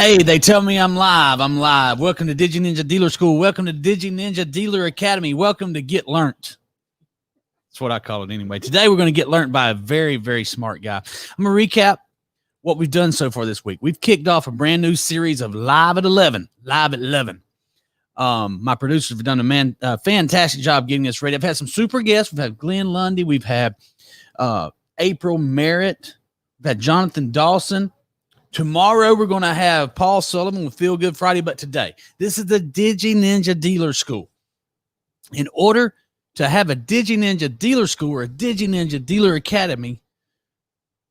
Hey, they tell me I'm live. I'm live. Welcome to DigiNinja Dealer School. Welcome to DigiNinja Dealer Academy. Welcome to Get Learnt. That's what I call it anyway. Today, we're going to get learnt by a very, very smart guy. I'm going to recap what we've done so far this week. We've kicked off a brand new series of Live at 11. Live at 11. My producers have done a fantastic job getting us ready. I've had some super guests. We've had Glenn Lundy. We've had April Merritt. We've had Jonathan Dawson. Tomorrow, we're going to have Paul Sullivan with Feel Good Friday. But today, this is the DigiNinja Dealer School. In order to have a DigiNinja Dealer School or a DigiNinja Dealer Academy,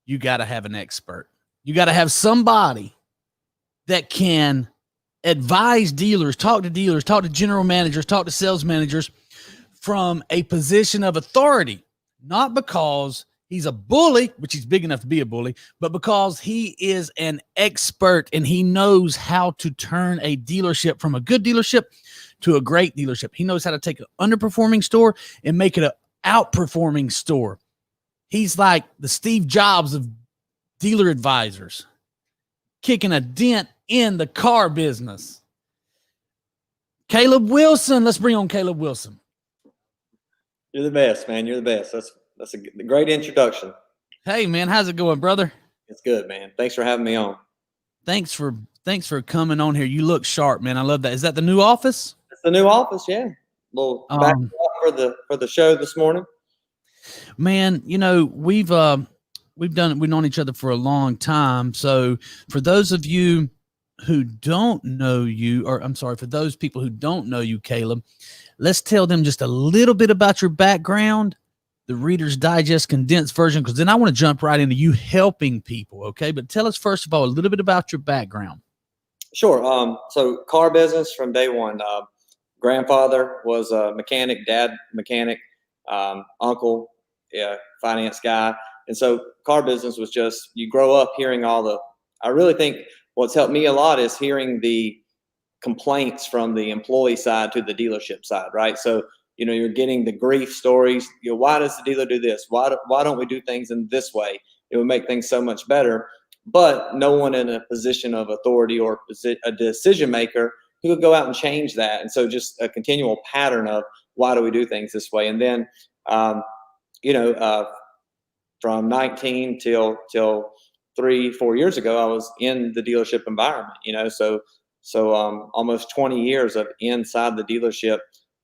you got to have an expert. You got to have somebody that can advise dealers, talk to general managers, talk to sales managers from a position of authority, not because he's a bully, which he's big enough to be a bully, but because he is an expert and he knows how to turn a dealership from a good dealership to a great dealership. He knows how to take an underperforming store and make it an outperforming store. He's like the Steve Jobs of dealer advisors, kicking a dent in the car business. Caleb Wilson. Let's bring on Caleb Wilson. You're the best, man. You're the best. That's a great introduction. Hey, man, how's it going, brother? It's good, man. Thanks for having me on. Thanks for coming on here. You look sharp, man. I love that. Is that the new office? It's the new office, yeah. A little back for the show this morning. Man, you know, we've known each other for a long time. So for those of you who don't know you, or I'm sorry, for those people who don't know you, Caleb, let's tell them just a little bit about your background, the Reader's Digest condensed version, because then I want to jump right into you helping people, okay? But tell us, first of all, a little bit about your background. Sure. So car business from day one. Grandfather was a mechanic, dad mechanic, uncle, finance guy. And so car business was just, you grow up hearing I really think what's helped me a lot is hearing the complaints from the employee side to the dealership side, right? So, you're getting the grief stories. Why does the dealer do this? Why don't we do things in this way? It would make things so much better. But no one in a position of authority or a decision maker who could go out and change that. And so just a continual pattern of why do we do things this way? And then, from 19 till 3-4 years ago, I was in the dealership environment, so almost 20 years of inside the dealership.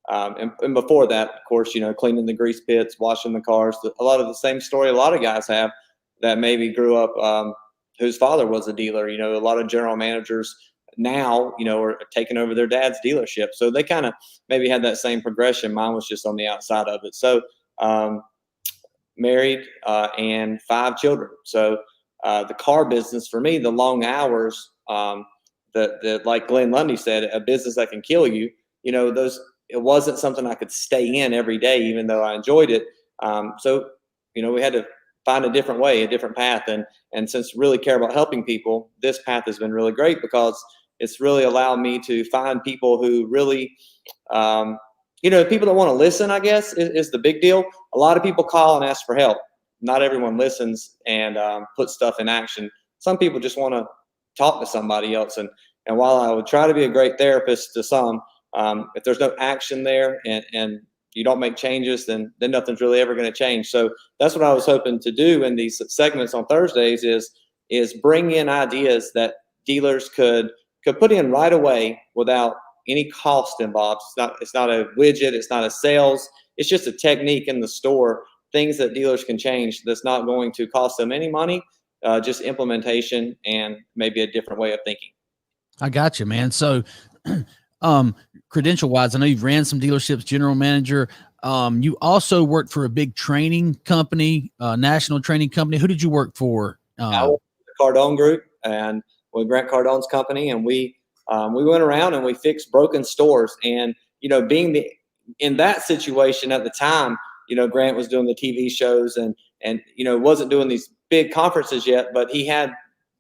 And before that, of course, cleaning the grease pits, washing the cars, a lot of the same story a lot of guys have that maybe grew up, whose father was a dealer. A lot of general managers now, are taking over their dad's dealership. So they kind of maybe had that same progression. Mine was just on the outside of it. So, married, and 5 children. So, the car business for me, the long hours, like Glenn Lundy said, a business that can kill you, it wasn't something I could stay in every day, even though I enjoyed it. So, we had to find a different way, a different path. And since I really care about helping people, this path has been really great because it's really allowed me to find people who really, people that want to listen, I guess, is the big deal. A lot of people call and ask for help. Not everyone listens and puts stuff in action. Some people just want to talk to somebody else. And while I would try to be a great therapist to some, if there's no action there and you don't make changes, then nothing's really ever going to change. So that's what I was hoping to do in these segments on Thursdays is bring in ideas that dealers could put in right away without any cost involved. It's not a widget. It's not a sales. It's just a technique in the store, things that dealers can change that's not going to cost them any money, just implementation and maybe a different way of thinking. I got you, man. So, credential wise, I know you've ran some dealerships, general manager. You also worked for a big training company, national training company. Who did you work for? I worked for the Cardone Group and with Grant Cardone's company. And we went around and we fixed broken stores. And, being in that situation at the time, Grant was doing the TV shows and wasn't doing these big conferences yet, but he had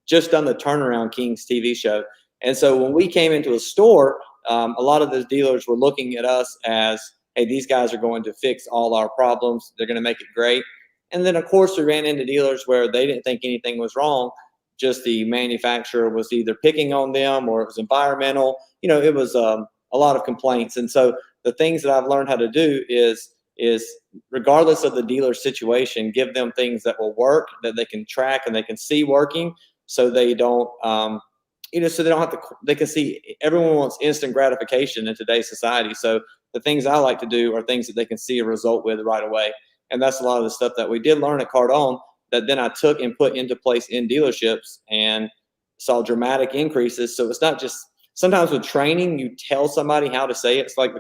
just done the Turnaround Kings TV show. And so when we came into a store, a lot of those dealers were looking at us as, hey, these guys are going to fix all our problems. They're going to make it great. And then, of course, we ran into dealers where they didn't think anything was wrong, just the manufacturer was either picking on them or it was environmental. It was a lot of complaints. And so the things that I've learned how to do is regardless of the dealer situation, give them things that will work, that they can track and they can see working, so they don't so they don't have to, they can see. Everyone wants instant gratification in today's society. So the things I like to do are things that they can see a result with right away. And that's a lot of the stuff that we did learn at Cardone that then I took and put into place in dealerships and saw dramatic increases. So it's not just, sometimes with training, you tell somebody how to say it. It's like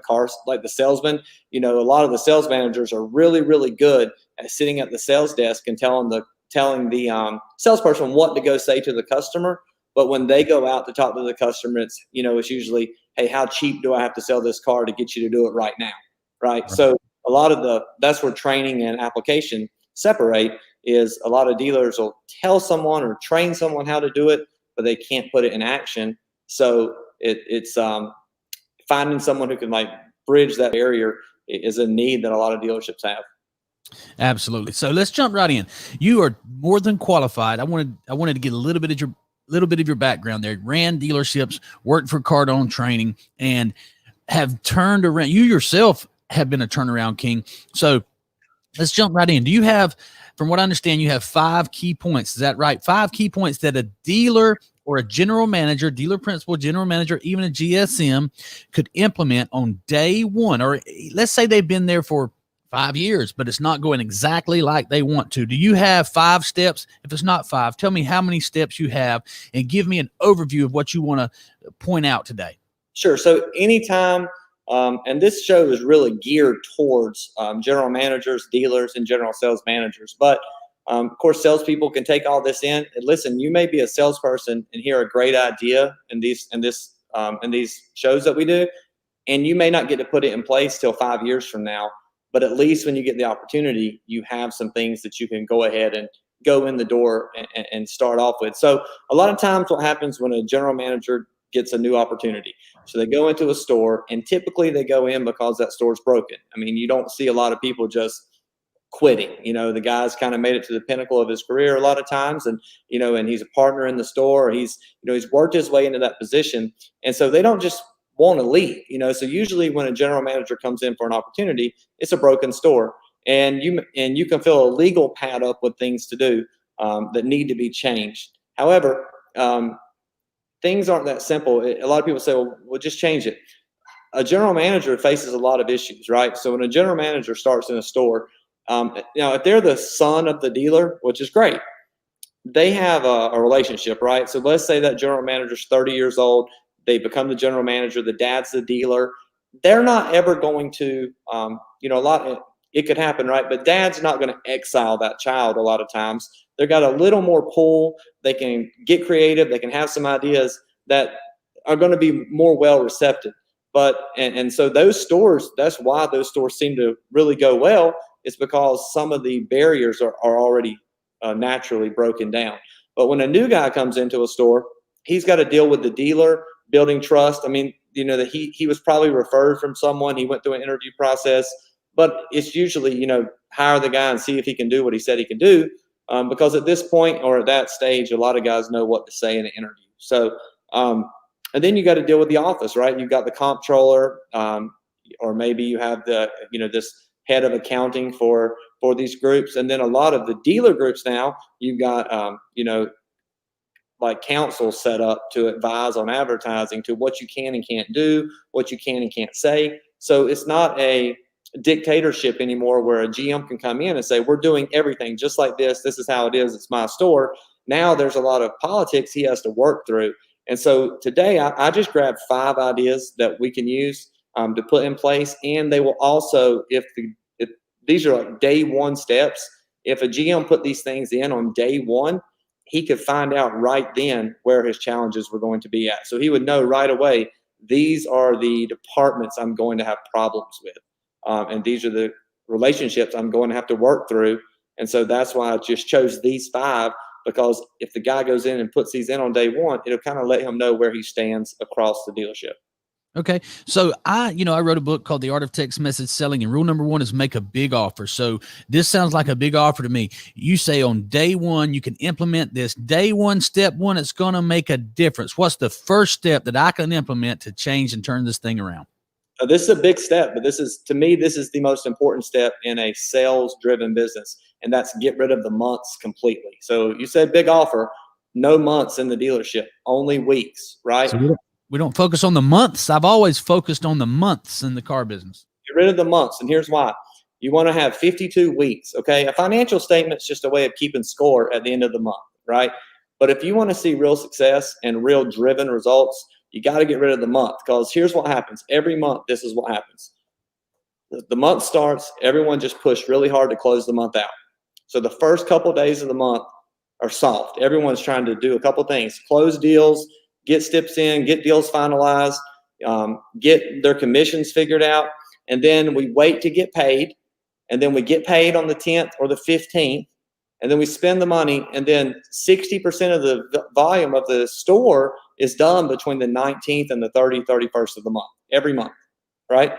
like the salesman. A lot of the sales managers are really, really good at sitting at the sales desk and telling the salesperson what to go say to the customer. But when they go out to talk to the customer, it's usually, hey, how cheap do I have to sell this car to get you to do it right now? Right. So a lot of that's where training and application separate. Is a lot of dealers will tell someone or train someone how to do it, but they can't put it in action. So it's finding someone who can bridge that barrier is a need that a lot of dealerships have. Absolutely. So let's jump right in. You are more than qualified. I wanted to get a little bit of your background there. Ran dealerships, worked for Cardone Training, and have turned around. You yourself have been a turnaround king. So let's jump right in. Do you have, from what I understand, you have 5 key points? Is that right? 5 key points that a dealer or a general manager, dealer principal, general manager, even a GSM could implement on day one. Or let's say they've been there for 5 years, but it's not going exactly like they want to. Do you have 5 steps? If it's not 5, tell me how many steps you have and give me an overview of what you want to point out today. Sure. So anytime, and this show is really geared towards general managers, dealers, and general sales managers. But of course, salespeople can take all this in. And listen, you may be a salesperson and hear a great idea in these shows that we do, and you may not get to put it in place till 5 years from now. But at least when you get the opportunity, you have some things that you can go ahead and go in the door and start off with. So a lot of times what happens when a general manager gets a new opportunity, so they go into a store, and typically they go in because that store's broken. I mean, you don't see a lot of people just quitting. The guy's kind of made it to the pinnacle of his career a lot of times, and and he's a partner in the store, or he's worked his way into that position, and so they don't just want to leave. So usually when a general manager comes in for an opportunity, it's a broken store, and you can fill a legal pad up with things to do that need to be changed. However, things aren't that simple. A lot of people say, well, we'll just change it. A general manager faces a lot of issues, right? So when a general manager starts in a store, if they're the son of the dealer, which is great, they have a relationship, right? So let's say that general manager's 30 years old. They become the general manager. The dad's the dealer. They're not ever going to, it could happen, right? But dad's not going to exile that child a lot of times. They've got a little more pull. They can get creative. They can have some ideas that are going to be more well receptive. But, and so those stores, that's why those stores seem to really go well. It's because some of the barriers are already naturally broken down. But when a new guy comes into a store, he's got to deal with the dealer, building trust. I mean, that he was probably referred from someone. He went through an interview process, but it's usually, hire the guy and see if he can do what he said he can do. Because at this point or at that stage, a lot of guys know what to say in an interview. So, and then you got to deal with the office, right? You've got the comptroller, or maybe you have the, this head of accounting for these groups. And then a lot of the dealer groups now, you've got, like council set up to advise on advertising, to what you can and can't do, what you can and can't say. So it's not a dictatorship anymore where a GM can come in and say, we're doing everything just like this. This is how it is. It's my store. Now there's a lot of politics he has to work through. And so today I just grabbed 5 ideas that we can use to put in place. And they will also, if these are like day one steps, if a GM put these things in on day one, he could find out right then where his challenges were going to be at. So he would know right away, these are the departments I'm going to have problems with. And these are the relationships I'm going to have to work through. And so that's why I just chose these 5, because if the guy goes in and puts these in on day one, it'll kind of let him know where he stands across the dealership. Okay. So I wrote a book called The Art of Text Message Selling, and rule number 1 is make a big offer. So this sounds like a big offer to me. You say on day 1, you can implement this. Day 1, step 1, it's going to make a difference. What's the first step that I can implement to change and turn this thing around? This is a big step, but to me, this is the most important step in a sales driven business. And that's get rid of the months completely. So you said big offer, no months in the dealership, only weeks, right? So we don't focus on the months. I've always focused on the months in the car business. Get rid of the months. And here's why. You want to have 52 weeks. Okay. A financial statement is just a way of keeping score at the end of the month, right? But if you want to see real success and real driven results, you got to get rid of the month, because here's what happens. Every month, this is what happens. The month starts, everyone just pushed really hard to close the month out. So the first couple of days of the month are soft. Everyone's trying to do a couple things: close deals, get steps in, get deals finalized, get their commissions figured out. And then we wait to get paid. And then we get paid on the 10th or the 15th. And then we spend the money. And then 60% of the volume of the store is done between the 19th and the 31st of the month, every month, right?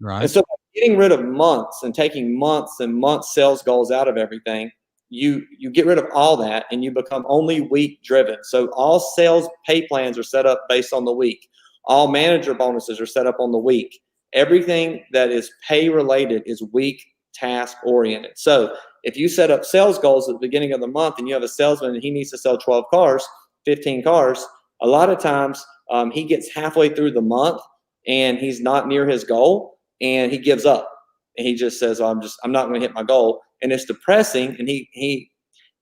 Right. And so getting rid of months and taking months and months sales goals out of everything, you get rid of all that and you become only week driven. So all sales pay plans are set up based on the week. All manager bonuses are set up on the week. Everything that is pay related is week task oriented. So if you set up sales goals at the beginning of the month and you have a salesman and he needs to sell 12 cars, 15 cars, a lot of times he gets halfway through the month and he's not near his goal and he gives up. And he just says, I'm not going to hit my goal. And it's depressing. And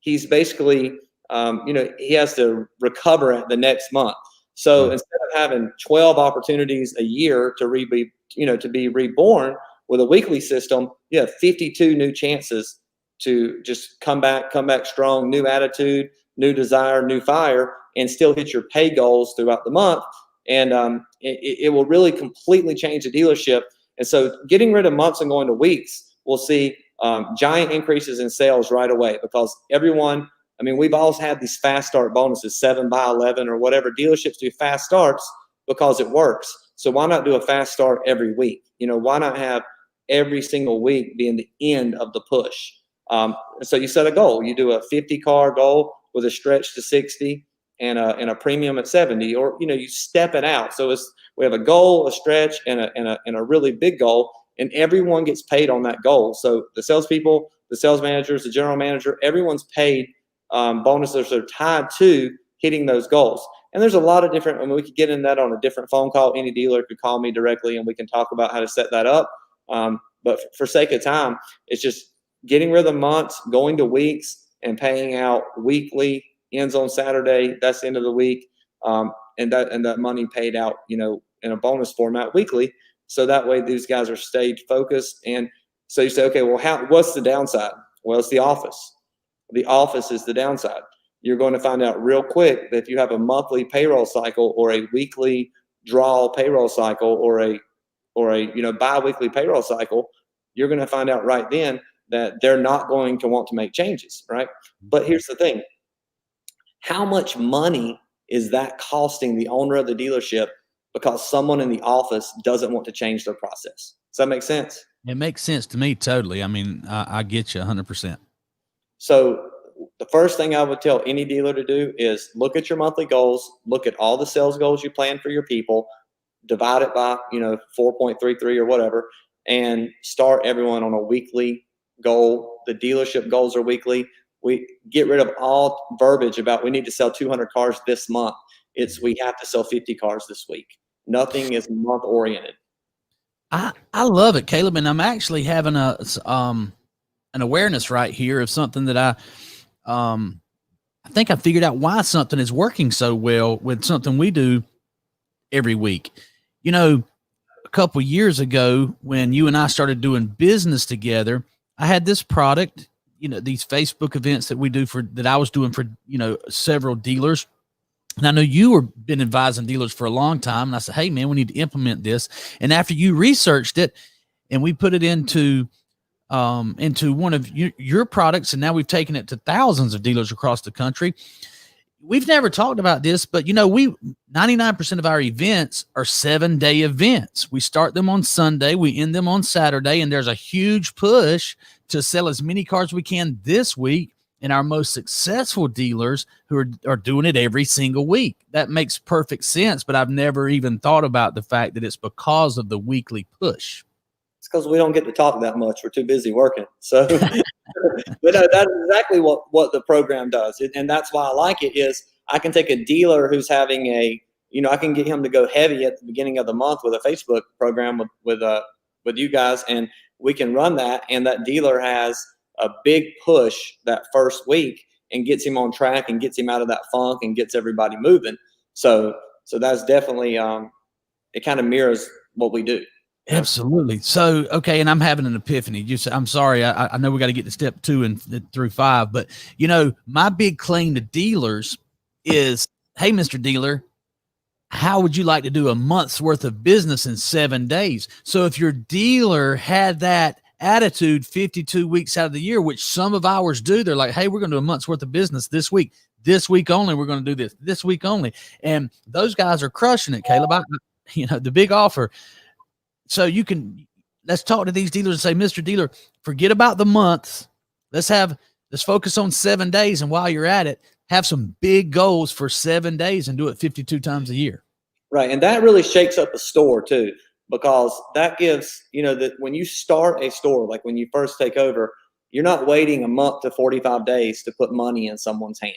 he's basically, he has to recover at the next month. So instead of having 12 opportunities a year to be reborn with a weekly system, you have 52 new chances to just come back strong, new attitude, new desire, new fire, and still hit your pay goals throughout the month. And it will really completely change the dealership. And so getting rid of months and going to weeks, we'll see giant increases in sales right away, because everyone, we've always had these fast start bonuses, 7 by 11 or whatever. Dealerships do fast starts because it works. So why not do a fast start every week? Why not have every single week being the end of the push? So you set a goal. You do a 50 car goal with a stretch to 60 and a premium at 70, or you step it out. So we have a goal, a stretch, and a really big goal, and everyone gets paid on that goal. So the salespeople, the sales managers, the general manager, everyone's paid bonuses that are tied to hitting those goals. And there's a lot of different. We could get in that on a different phone call. Any dealer could call me directly, and we can talk about how to set that up. But for sake of time, it's just getting rid of the months, going to weeks, and paying out weekly. Ends on Saturday. That's the end of the week, and that money paid out, in a bonus format weekly. So that way, these guys are stayed focused. And so you say, okay, well, what's the downside? Well, it's the office. The office is the downside. You're going to find out real quick that if you have a monthly payroll cycle or a weekly draw payroll cycle or a bi-weekly payroll cycle, you're going to find out right then that they're not going to want to make changes, right? But here's the thing. How much money is that costing the owner of the dealership because someone in the office doesn't want to change their process? Does that make sense? It makes sense to me totally. I get you 100%. So the first thing I would tell any dealer to do is look at your monthly goals, look at all the sales goals you plan for your people, divide it by 4.33 or whatever, and start everyone on a weekly goal. The dealership goals are weekly. We get rid of all verbiage about we need to sell 200 cars this month. It's we have to sell 50 cars this week. Nothing is month oriented. I love it, Caleb, and I'm actually having an awareness right here of something that I think I figured out why something is working so well with something we do every week. A couple years ago when you and I started doing business together, I had this product, these Facebook events that I was doing for, several dealers. And I know you were been advising dealers for a long time. And I said, hey man, we need to implement this. And after you researched it and we put it into one of your products, and now we've taken it to thousands of dealers across the country. we've never talked about this, but 99% of our events are 7-day events. We start them on Sunday, we end them on Saturday, and there's a huge push to sell as many cars we can this week. And our most successful dealers who are doing it every single week. That makes perfect sense, but I've never even thought about the fact that it's because of the weekly push. It's because we don't get to talk that much. We're too busy working. So, but no, that's exactly what the program does. And that's why I like it is I can take a dealer who's having I can get him to go heavy at the beginning of the month with a Facebook program with you guys, and we can run that. And that dealer has a big push that first week and gets him on track and gets him out of that funk and gets everybody moving. So that's definitely, it kind of mirrors what we do. Absolutely. So, okay. And I'm having an epiphany. I'm sorry. I know we got to get to step 2 and through 5, but my big claim to dealers is, hey, Mr. Dealer, how would you like to do a month's worth of business in 7 days? So if your dealer had that attitude 52 weeks out of the year, which some of ours do, they're like, hey, we're going to do a month's worth of business this week only. We're going to do this week only. And those guys are crushing it, Caleb. The big offer. So let's talk to these dealers and say, Mr. Dealer, forget about the months. Let's focus on 7 days. And while you're at it, have some big goals for 7 days and do it 52 times a year. Right. And that really shakes up a store too, because that gives, that when you start a store, like when you first take over, you're not waiting a month to 45 days to put money in someone's hand.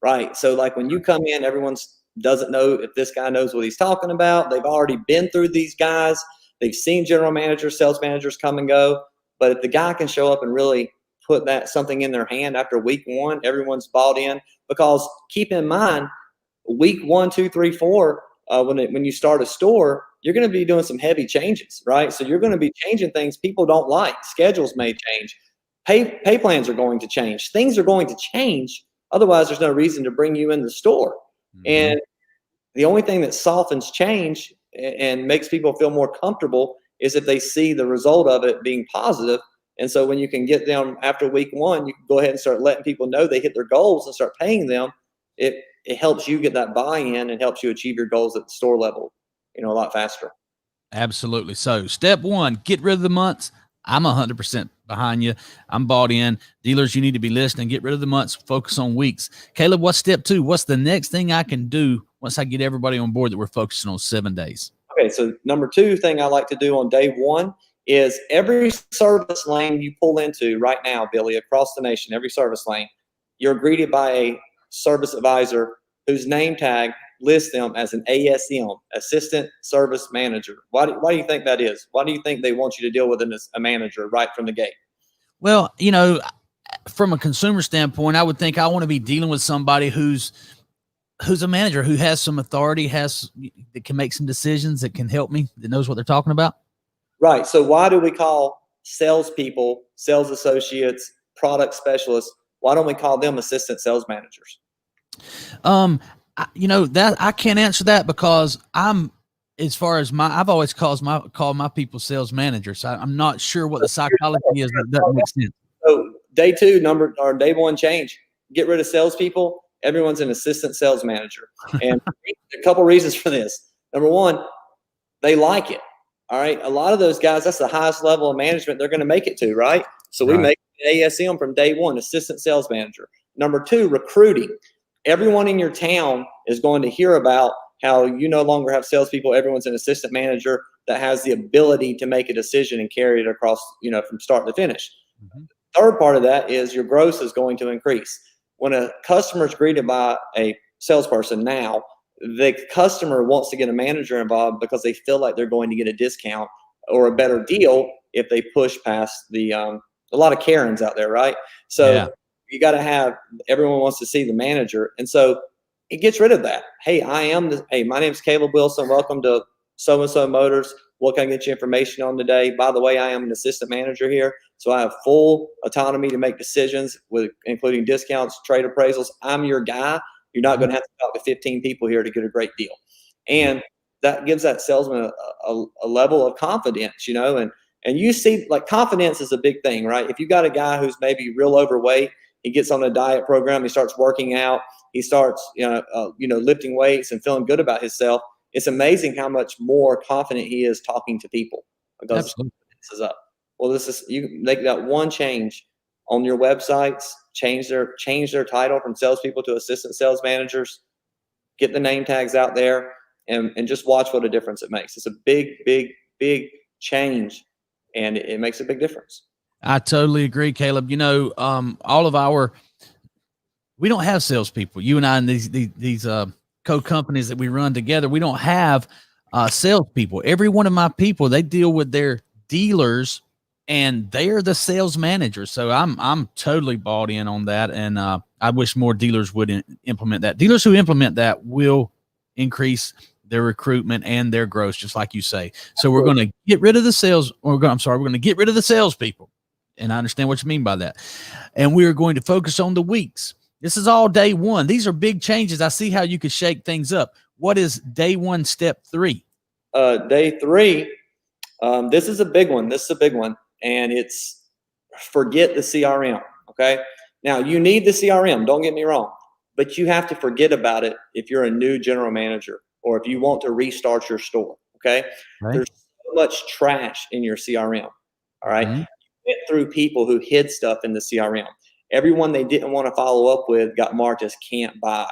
Right. So like when you come in, everyone doesn't know if this guy knows what he's talking about. They've already been through these guys. They've seen general managers, sales managers come and go. But if the guy can show up and really put something in their hand after week 1, everyone's bought in. Because keep in mind, week 1, 2, 3, 4, when you start a store, you're going to be doing some heavy changes, right? So you're going to be changing things people don't like. Schedules may change. Pay plans are going to change. Things are going to change. Otherwise, there's no reason to bring you in the store. Mm-hmm. And the only thing that softens change and makes people feel more comfortable is if they see the result of it being positive. And so when you can get them after week 1, you can go ahead and start letting people know they hit their goals and start paying them. It helps you get that buy-in and helps you achieve your goals at the store level, a lot faster. Absolutely. So step 1, get rid of the months. I'm 100% behind you. I'm bought in. Dealers, you need to be listening. Get rid of the months. Focus on weeks. Caleb, what's step 2? What's the next thing I can do once I get everybody on board that we're focusing on 7 days? Okay, so number 2 thing I like to do on day 1 is every service lane you pull into right now, Billy, across the nation, every service lane, you're greeted by a service advisor whose name tag lists them as an ASM, Assistant Service Manager. Why do you think that is? Why do you think they want you to deal with a manager right from the gate? Well, from a consumer standpoint, I would think I want to be dealing with somebody who's a manager, who has some authority, that can make some decisions, that can help me, that knows what they're talking about. Right. So why do we call salespeople, sales associates, product specialists? Why don't we call them assistant sales managers? That I can't answer that because I've always called my people sales managers. So I'm not sure what the psychology is, but that makes sense. So day 2 day 1 change, get rid of salespeople. Everyone's an assistant sales manager. And a couple reasons for this. Number 1, they like it. All right. A lot of those guys, that's the highest level of management they're going to make it to, right? So we make an ASM from day 1, assistant sales manager. Number 2, recruiting. Everyone in your town is going to hear about how you no longer have salespeople. Everyone's an assistant manager that has the ability to make a decision and carry it across, from start to finish. Mm-hmm. Third part of that is your gross is going to increase. When a customer is greeted by a salesperson now, the customer wants to get a manager involved because they feel like they're going to get a discount or a better deal if they push past a lot of Karens out there, right? So you got to have, everyone wants to see the manager. And so it gets rid of that. Hey, my name's Caleb Wilson. Welcome to so-and-so Motors. What can I get you information on today? By the way, I am an assistant manager here. So I have full autonomy to make decisions including discounts, trade appraisals. I'm your guy. You're not going to have to talk to 15 people here to get a great deal. And that gives that salesman a level of confidence, and you see, like, confidence is a big thing, right? If you got a guy who's maybe real overweight, he gets on a diet program, he starts working out, he starts, lifting weights and feeling good about himself. It's amazing how much more confident he is talking to people because Absolutely. this is up. Well, you make that one change on your websites, change their title from salespeople to assistant sales managers, get the name tags out there, and just watch what a difference it makes. It's a big, big, big change, and it makes a big difference. I totally agree, Caleb. We don't have salespeople. You and I and these co-companies that we run together, we don't have salespeople. Every one of my people, they deal with their dealers, and they're the sales managers. So I'm totally bought in on that, and I wish more dealers would implement that. Dealers who implement that will increase their recruitment and their growth, just like you say. So we're going to get rid of the sales. We're going to get rid of the salespeople, and I understand what you mean by that. And we are going to focus on the weeks. This is all day one. These are big changes. I see how you could shake things up. What is day one, step 3? Day 3, this is a big one. And it's forget the CRM, okay? Now, you need the CRM, don't get me wrong, but you have to forget about it if you're a new general manager or if you want to restart your store, okay? Right. There's so much trash in your CRM, all right? Mm-hmm. You went through people who hid stuff in the CRM. Everyone they didn't want to follow up with got marked as can't buy.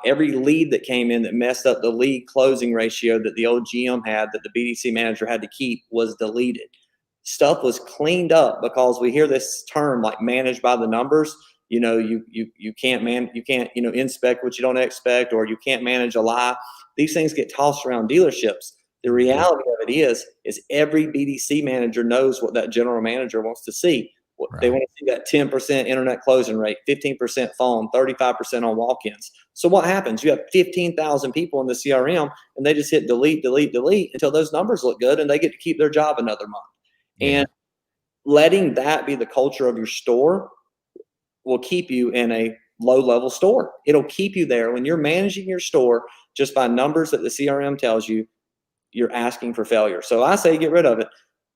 Every lead that came in that messed up the lead closing ratio that the old GM had, that the BDC manager had to keep, was deleted. Stuff was cleaned up because we hear this term like managed by the numbers. You can't inspect what you don't expect, or you can't manage a lie. These things get tossed around dealerships. The reality of it is every BDC manager knows what that general manager wants to see. Right. They want to see that 10% internet closing rate, 15% phone, 35% on walk-ins. So what happens? You have 15,000 people in the CRM, and they just hit delete, delete, delete until those numbers look good, and they get to keep their job another month. Yeah. And letting that be the culture of your store will keep you in a low-level store. It'll keep you there. When you're managing your store just by numbers that the CRM tells you, you're asking for failure. So I say get rid of it.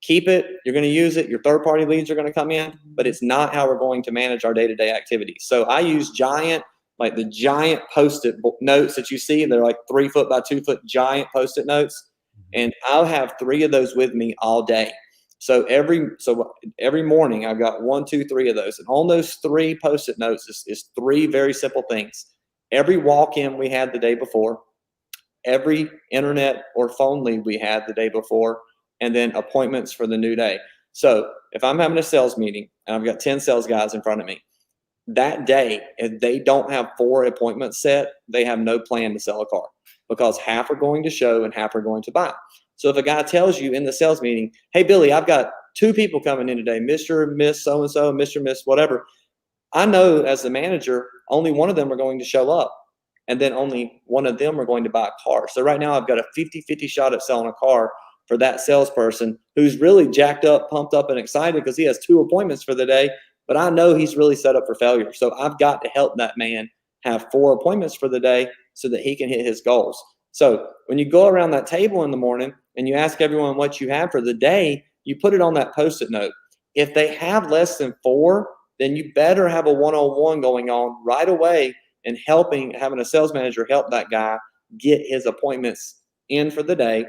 Keep it. You're going to use it. Your third-party leads are going to come in, but it's not how we're going to manage our day-to-day activities. So I use giant Post-it notes that you see. They're like 3 foot by 2 foot giant Post-it notes, and I'll have 3 of those with me all day. So every morning I've got 1, 2, 3 of those, and on those 3 Post-it notes is 3 very simple things. Every walk-in we had the day before, every internet or phone lead we had the day before, and then appointments for the new day. So if I'm having a sales meeting and I've got 10 sales guys in front of me, that day, if they don't have 4 appointments set, they have no plan to sell a car, because half are going to show and half are going to buy. So if a guy tells you in the sales meeting, hey, Billy, I've got 2 people coming in today, Mr. and Miss so-and-so, Mr. and Miss whatever, I know as the manager, only one of them are going to show up, and then only one of them are going to buy a car. So right now I've got a 50-50 shot at selling a car for that salesperson who's really jacked up, pumped up, and excited because he has 2 appointments for the day, but I know he's really set up for failure. So I've got to help that man have 4 appointments for the day so that he can hit his goals. So when you go around that table in the morning and you ask everyone what you have for the day, you put it on that Post-it note. If they have less than 4, then you better have a one-on-one going on right away and having a sales manager help that guy get his appointments in for the day.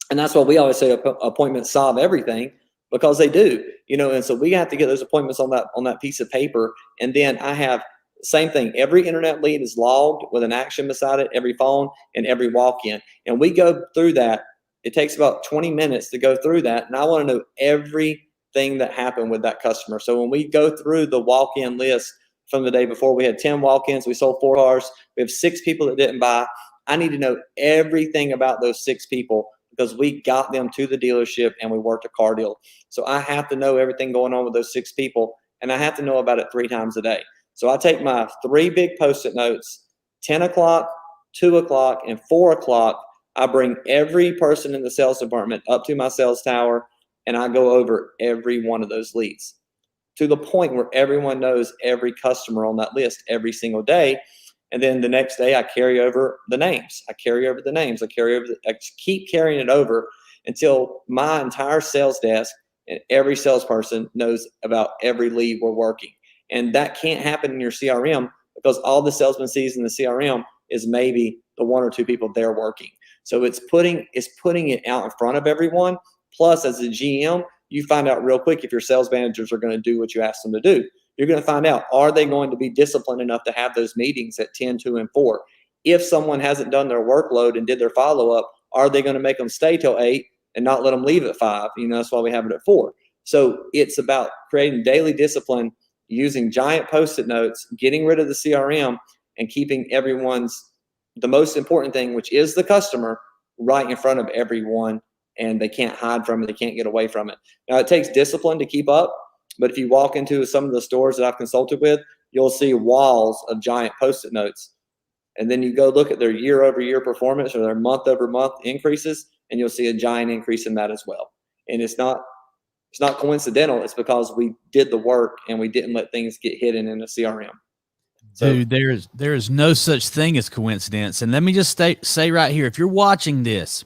And that's why we always say appointments solve everything, because they do, and so we have to get those appointments on that piece of paper. And then I have same thing. Every internet lead is logged with an action beside it, every phone and every walk-in. And we go through that. It takes about 20 minutes to go through that. And I want to know everything that happened with that customer. So when we go through the walk-in list from the day before, we had 10 walk-ins. We sold 4 cars. We have 6 people that didn't buy. I need to know everything about those 6 people, because we got them to the dealership and we worked a car deal. So I have to know everything going on with those 6 people, and I have to know about it 3 times a day. So I take my 3 big Post-it notes, 10 o'clock, 2 o'clock, and 4 o'clock. I bring every person in the sales department up to my sales tower, and I go over every one of those leads to the point where everyone knows every customer on that list every single day. And then the next day I carry over the names. I keep carrying it over until my entire sales desk and every salesperson knows about every lead we're working. And that can't happen in your CRM because all the salesman sees in the CRM is maybe the 1 or 2 people they're working. So it's putting it out in front of everyone. Plus, as a GM, you find out real quick if your sales managers are going to do what you ask them to do. You're going to find out, are they going to be disciplined enough to have those meetings at 10, 2, and 4? If someone hasn't done their workload and did their follow-up, are they going to make them stay till 8 and not let them leave at 5? That's why we have it at 4. So it's about creating daily discipline, using giant Post-it notes, getting rid of the CRM, and keeping the most important thing, which is the customer, right in front of everyone, and they can't hide from it. They can't get away from it. Now, it takes discipline to keep up, but if you walk into some of the stores that I've consulted with, you'll see walls of giant Post-it notes. And then you go look at their year-over-year performance or their month-over-month increases, and you'll see a giant increase in that as well. And it's not coincidental. It's because we did the work and we didn't let things get hidden in the CRM. So, dude, there is no such thing as coincidence. And let me just say right here, if you're watching this,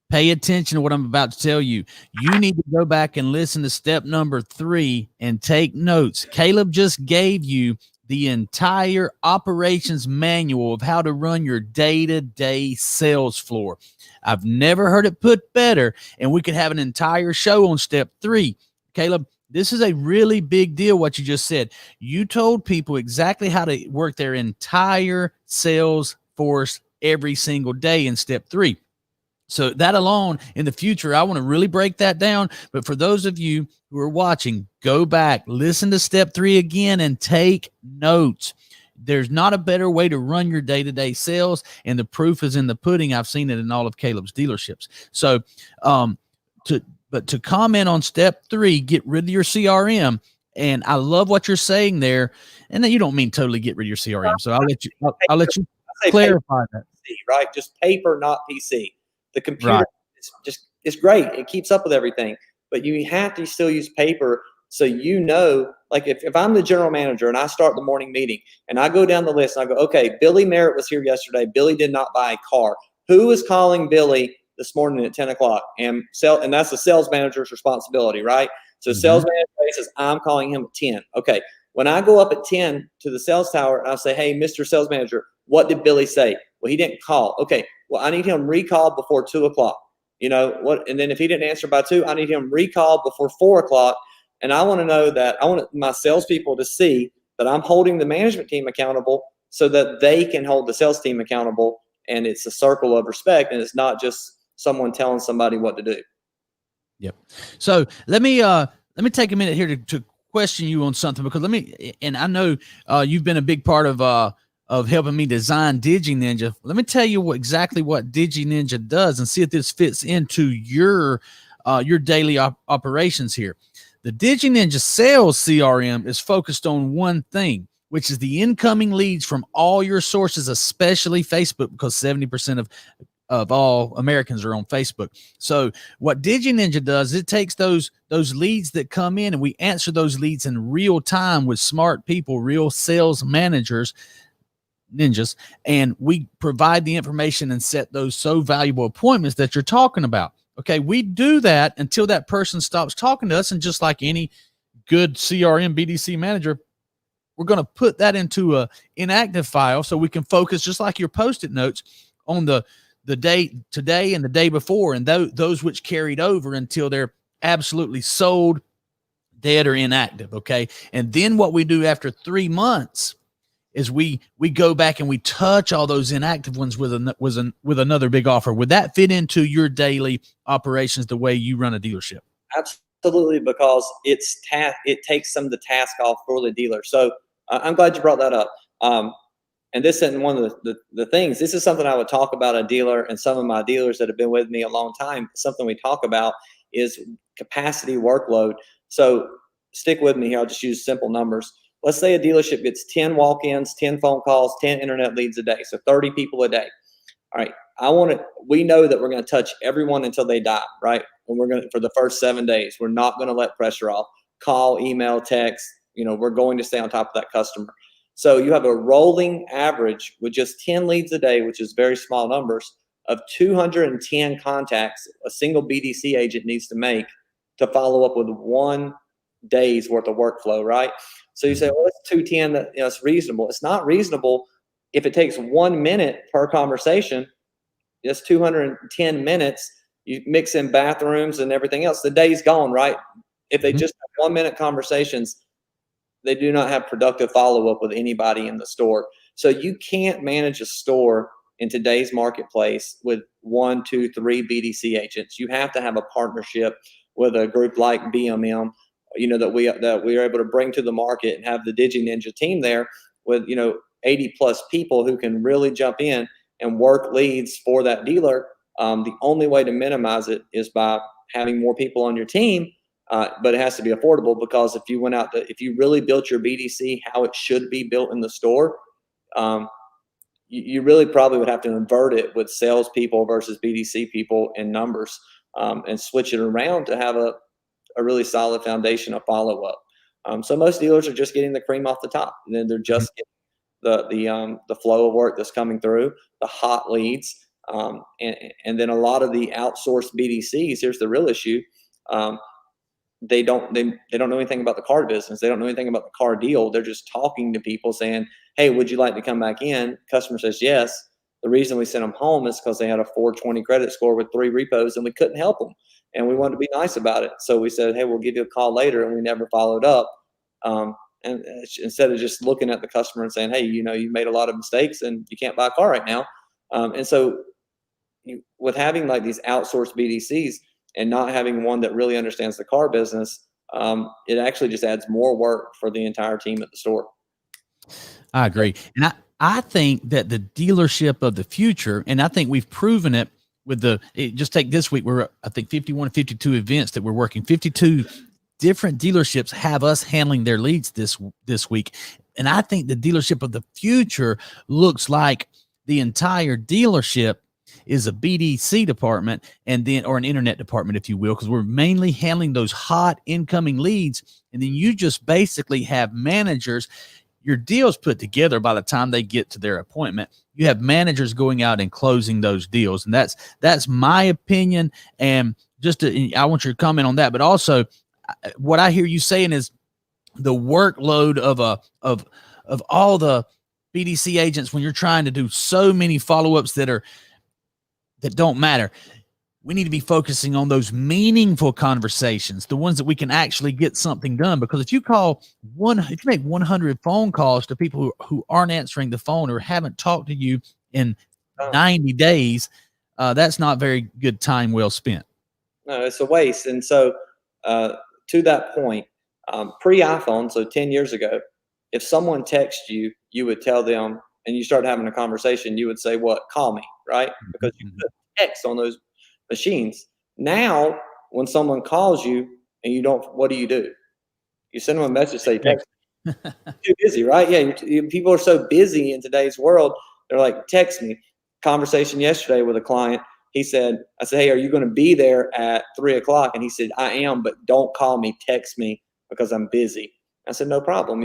pay attention to what I'm about to tell you. You need to go back and listen to step number 3 and take notes. Caleb just gave you the entire operations manual of how to run your day-to-day sales floor. I've never heard it put better, and we could have an entire show on step 3. Caleb, this is a really big deal, what you just said. You told people exactly how to work their entire sales force every single day in step 3. So that alone, in the future, I want to really break that down. But for those of you who are watching, go back, listen to step 3 again, and take notes. There's not a better way to run your day-to-day sales, and the proof is in the pudding. I've seen it in all of Caleb's dealerships. So to comment on step 3, get rid of your CRM. And I love what you're saying there. And then you don't mean totally get rid of your CRM. So I'll let you clarify that. Right? Just paper, not PC. The computer it's great. It keeps up with everything, but you have to still use paper. So, like if I'm the general manager and I start the morning meeting and I go down the list and I go, okay, Billy Merritt was here yesterday. Billy did not buy a car. Who is calling Billy this morning at 10 o'clock? And that's the sales manager's responsibility, right? So sales manager says, I'm calling him at 10. Okay. When I go up at 10 to the sales tower and I say, hey, Mr. Sales Manager, what did Billy say? Well, he didn't call. Okay. Well, I need him recalled before 2 o'clock. And then if he didn't answer by 2, I need him recalled before 4 o'clock. And I want to know that I want my salespeople to see that I'm holding the management team accountable so that they can hold the sales team accountable. And it's a circle of respect. And it's not just someone telling somebody what to do. Yep. So let me take a minute here to question you on something, because and I know you've been a big part of helping me design DigiNinja. Let me tell you exactly what DigiNinja does and see if this fits into your daily operations here. The DigiNinja sales CRM is focused on one thing, which is the incoming leads from all your sources, especially Facebook, because 70% of all Americans are on Facebook. So what DigiNinja does, it takes those leads that come in, and we answer those leads in real time with smart people, real sales managers, ninjas, and we provide the information and set those so valuable appointments that you're talking about. Okay, we do that until that person stops talking to us, and just like any good CRM BDC manager, we're going to put that into a inactive file so we can focus, just like your Post-it notes, on the day today and the day before, and those which carried over until they're absolutely sold, dead, or inactive. Okay, and then what we do after 3 months is we go back and we touch all those inactive ones with another big offer. Would that fit into your daily operations, the way you run a dealership? Absolutely, because it takes some of the task off for the dealer. So I'm glad you brought that up. And this isn't one of the things. This is something I would talk about a dealer, and some of my dealers that have been with me a long time. Something we talk about is capacity workload. So stick with me here. I'll just use simple numbers. Let's say a dealership gets 10 walk-ins, 10 phone calls, 10 internet leads a day. So 30 people a day. All right. We know that we're going to touch everyone until they die, right? And for the first 7 days, we're not going to let pressure off. Call, email, text, we're going to stay on top of that customer. So you have a rolling average with just 10 leads a day, which is very small numbers, of 210 contacts a single BDC agent needs to make to follow up with 1 day's worth of workflow, right? So you say, well, it's 210. That, it's reasonable. It's not reasonable if it takes 1 minute per conversation. It's 210 minutes. You mix in bathrooms and everything else. The day's gone, right? If they just have 1 minute conversations, they do not have productive follow-up with anybody in the store. So you can't manage a store in today's marketplace with 1, 2, 3 BDC agents. You have to have a partnership with a group like BMM, that we are able to bring to the market, and have the DigiNinja team there with 80 plus people who can really jump in and work leads for that dealer. The only way to minimize it is by having more people on your team. But it has to be affordable, because if you really built your BDC how it should be built in the store, you really probably would have to invert it with salespeople versus BDC people in numbers, and switch it around to have a really solid foundation of follow up. So most dealers are just getting the cream off the top, and then they're just getting the flow of work that's coming through, the hot leads, and then a lot of the outsourced BDCs. Here's the real issue. They don't know anything about the car business. They don't know anything about the car deal. They're just talking to people saying, hey, would you like to come back in? Customer says yes. The reason we sent them home is because they had a 420 credit score with 3 repos, and we couldn't help them. And we wanted to be nice about it. So we said, hey, we'll give you a call later. And we never followed up. And instead of just looking at the customer and saying, hey, you made a lot of mistakes and you can't buy a car right now. And so with having like these outsourced BDCs, and not having one that really understands the car business, it actually just adds more work for the entire team at the store. I agree. And I think that the dealership of the future, and I think we've proven it with just take this week, we're, I think 51 and 52 events that we're working, 52 different dealerships have us handling their leads this week. And I think the dealership of the future looks like the entire dealership is a BDC department, and then, or an internet department, if you will, because we're mainly handling those hot incoming leads. And then you just basically have managers, your deals put together by the time they get to their appointment. You have managers going out and closing those deals. And that's my opinion. And I want your comment on that, but also what I hear you saying is the workload of all the BDC agents, when you're trying to do so many follow-ups that don't matter. We need to be focusing on those meaningful conversations, the ones that we can actually get something done. Because if you make 100 phone calls to people who aren't answering the phone or haven't talked to you in 90 days, that's not very good time well spent. No, it's a waste. And so to that point, pre-iPhone, so 10 years ago, if someone texts you, you would tell them, and you start having a conversation, you would say, what? Call me, right? Because you put text on those machines. Now, when someone calls you and you don't, what do? You send them a message, say, text. Too busy, right? Yeah, people are so busy in today's world. They're like, text me. Conversation yesterday with a client. I said, hey, are you going to be there at 3:00? And he said, I am, but don't call me, text me because I'm busy. I said, no problem.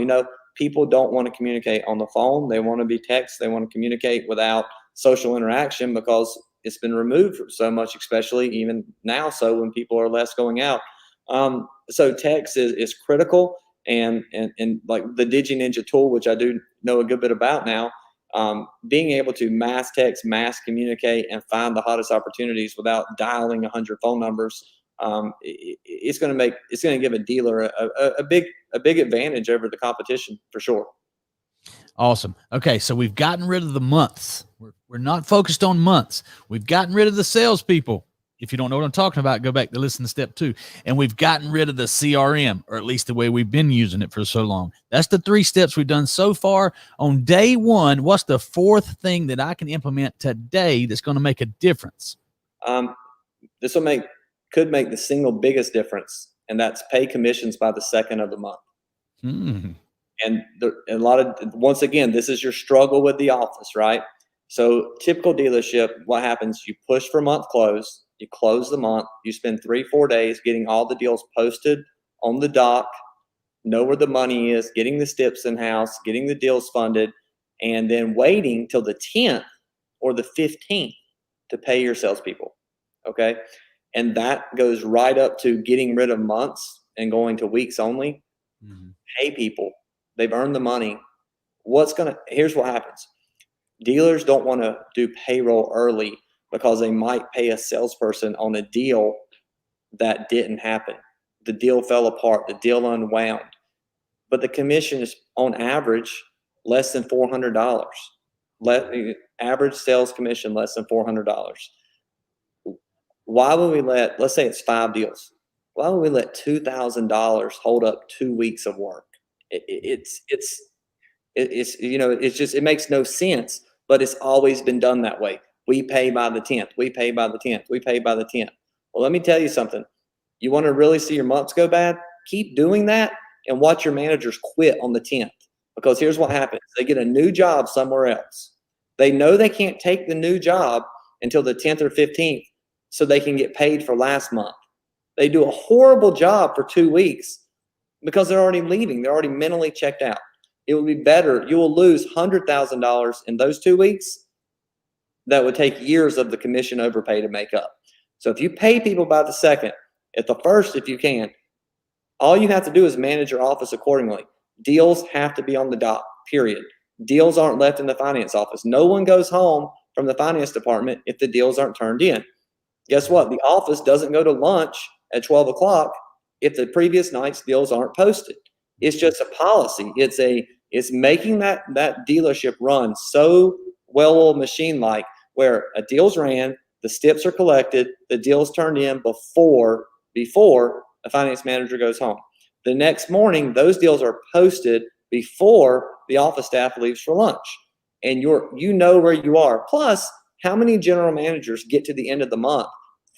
People don't want to communicate on the phone. They want to be text. They want to communicate without social interaction because it's been removed so much, especially even now. So when people are less going out, so text is critical. And like the DigiNinja tool, which I do know a good bit about now, being able to mass text, mass communicate, and find the hottest opportunities without dialing 100 phone numbers, it's going to give a dealer a big advantage over the competition for sure. Awesome. Okay, so we've gotten rid of the months. We're not focused on months. We've gotten rid of the salespeople. If you don't know what I'm talking about, go back to listen to step 2. And we've gotten rid of the CRM, or at least the way we've been using it for so long. That's the 3 steps we've done so far. On day 1, what's the 4th thing that I can implement today that's going to make a difference? This could make the single biggest difference, and that's pay commissions by the 2nd of the month. And once again, this is your struggle with the office, right? So typical dealership, what happens? You push for month close, you close the month, you spend 3-4 days getting all the deals posted on the dock, know where the money is, getting the steps in house, getting the deals funded, and then waiting till the 10th or the 15th to pay your salespeople. Okay. And that goes right up to getting rid of months and going to weeks only. Pay people They've earned the money. Here's what happens. Dealers don't want to do payroll early because they might pay a salesperson on a deal that didn't happen. The deal fell apart, the deal unwound. But the commission is on average less than $400. Average sales commission less than $400. Why would we let's say it's 5 deals. Why would we let $2,000 hold up 2 weeks of work? It makes no sense, but it's always been done that way. We pay by the 10th. We pay by the 10th. We pay by the 10th. Well, let me tell you something. You want to really see your months go bad? Keep doing that and watch your managers quit on the 10th. Because here's what happens. They get a new job somewhere else. They know they can't take the new job until the 10th or 15th so they can get paid for last month. They do a horrible job for 2 weeks because they're already leaving. They're already mentally checked out. It will be better. You will lose $100,000 in those 2 weeks. That would take years of the commission overpay to make up. So if you pay people by the second, at the first, if you can, all you have to do is manage your office accordingly. Deals have to be on the dot, period. Deals aren't left in the finance office. No one goes home from the finance department if the deals aren't turned in. Guess what? The office doesn't go to lunch at 12 o'clock if the previous night's deals aren't posted. It's just a policy. It's making that dealership run so well-oiled machine-like where a deal's ran, the steps are collected, the deal's turned in before a finance manager goes home. The next morning, those deals are posted before the office staff leaves for lunch. And you know where you are. Plus, how many general managers get to the end of the month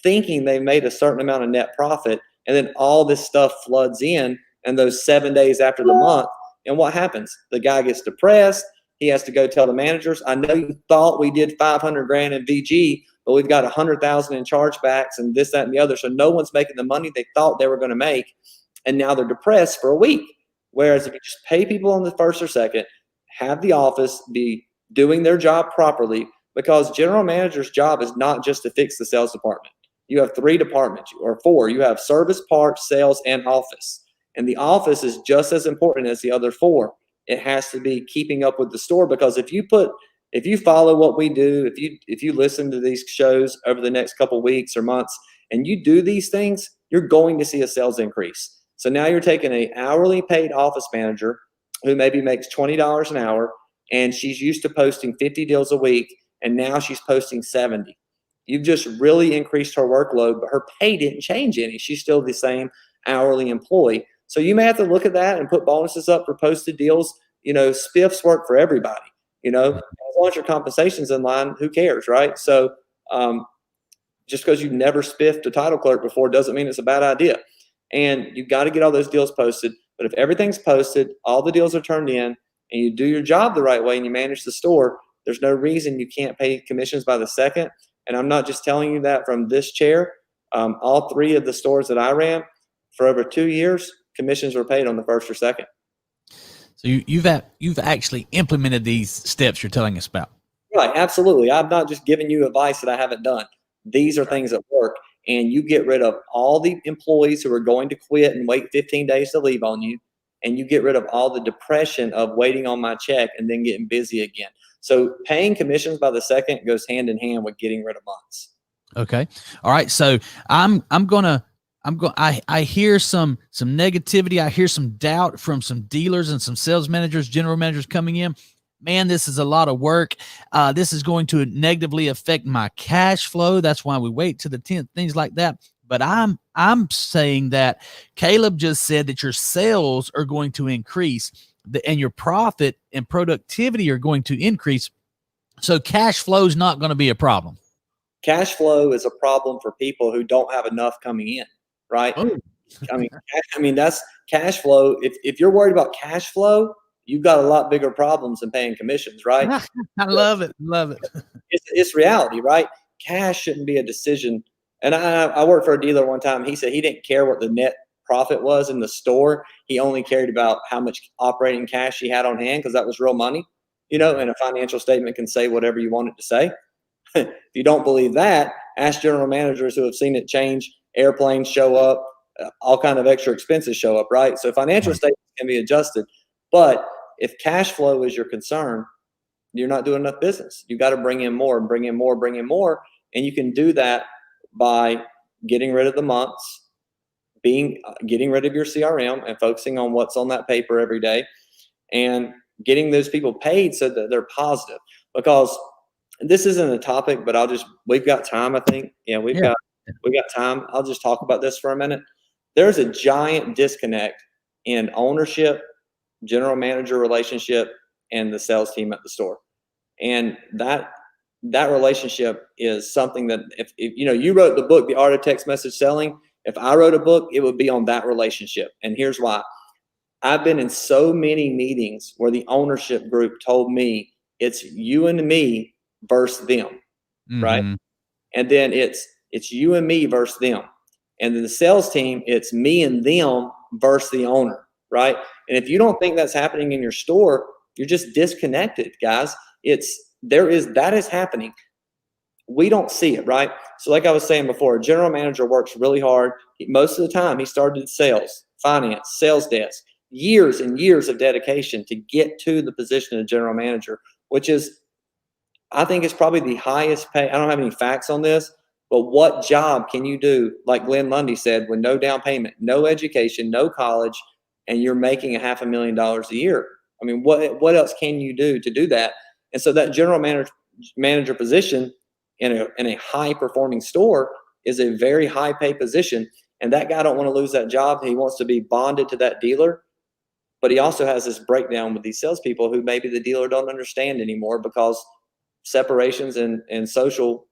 thinking they made a certain amount of net profit, and then all this stuff floods in those 7 days after the month, and what happens? The guy gets depressed. He has to go tell the managers, I know you thought we did 500 grand in VG, but we've got 100,000 in chargebacks and this, that, and the other. So no one's making the money they thought they were going to make. And now they're depressed for a week. Whereas if you just pay people on the first or second, have the office be doing their job properly, because general manager's job is not just to fix the sales department. You have 3 departments or 4. You have service, parts, sales, and office. And the office is just as important as the other 4. It has to be keeping up with the store, because if you follow what we do, if you listen to these shows over the next couple weeks or months and you do these things, you're going to see a sales increase. So now you're taking an hourly paid office manager who maybe makes $20 an hour, and she's used to posting 50 deals a week, and now she's posting 70. You've just really increased her workload, but her pay didn't change any. She's still the same hourly employee. So you may have to look at that and put bonuses up for posted deals. Spiffs work for everybody. As long as your compensation's in line, who cares, right? So just because you've never spiffed a title clerk before doesn't mean it's a bad idea. And you've got to get all those deals posted. But if everything's posted, all the deals are turned in, and you do your job the right way and you manage the store, there's no reason you can't pay commissions by the second. And I'm not just telling you that from this chair. All 3 of the stores that I ran for over 2 years, commissions were paid on the first or second. So you've actually implemented these steps you're telling us about. Right, absolutely. I'm not just giving you advice that I haven't done. These are things that work, and you get rid of all the employees who are going to quit and wait 15 days to leave on you, and you get rid of all the depression of waiting on my check and then getting busy again. So paying commissions by the second goes hand in hand with getting rid of months. Okay. All right. So I hear some negativity. I hear some doubt from some dealers and some sales managers, general managers coming in. Man, this is a lot of work. This is going to negatively affect my cash flow. That's why we wait to the 10th, things like that. But I'm saying that Caleb just said that your sales are going to increase and your profit and productivity are going to increase. So cash flow is not going to be a problem. Cash flow is a problem for people who don't have enough coming in, right? Oh. I mean, that's cash flow. If you're worried about cash flow, you've got a lot bigger problems than paying commissions, right? I love it. Love it. It's reality, right? Cash shouldn't be a decision. And I worked for a dealer one time. He said he didn't care what the net profit was in the store. He only cared about how much operating cash he had on hand, because that was real money, and a financial statement can say whatever you want it to say. If you don't believe that, ask general managers who have seen it change. Airplanes show up, all kind of extra expenses show up, right? So financial statements can be adjusted. But if cash flow is your concern, you're not doing enough business. You got to bring in more, bring in more, bring in more. And you can do that by getting rid of the months, getting rid of your CRM and focusing on what's on that paper every day, and getting those people paid so that they're positive. Because this isn't a topic, but we've got time, I think. Yeah, we've got time. I'll just talk about this for a minute. There's a giant disconnect in ownership, general manager relationship, and the sales team at the store. And that relationship is something that if you wrote the book, The Art of Text Message Selling, if I wrote a book, it would be on that relationship. And here's why. I've been in so many meetings where the ownership group told me it's you and me versus them, right? And then it's you and me versus them. And then the sales team, it's me and them versus the owner, right? And if you don't think that's happening in your store, you're just disconnected, guys. That is happening. We don't see it, right? So like I was saying before, a general manager works really hard. Most of the time, he started sales, finance, sales desk, years and years of dedication to get to the position of general manager, which is, I think, is probably the highest pay. I don't have any facts on this, but what job can you do, like Glenn Lundy said, with no down payment, no education, no college, and you're making $500,000 a year? I mean, what else can you do to do that? And so that general manager position in a high performing store is a very high pay position. And that guy don't want to lose that job. He wants to be bonded to that dealer. But he also has this breakdown with these salespeople who maybe the dealer don't understand anymore, because separations and social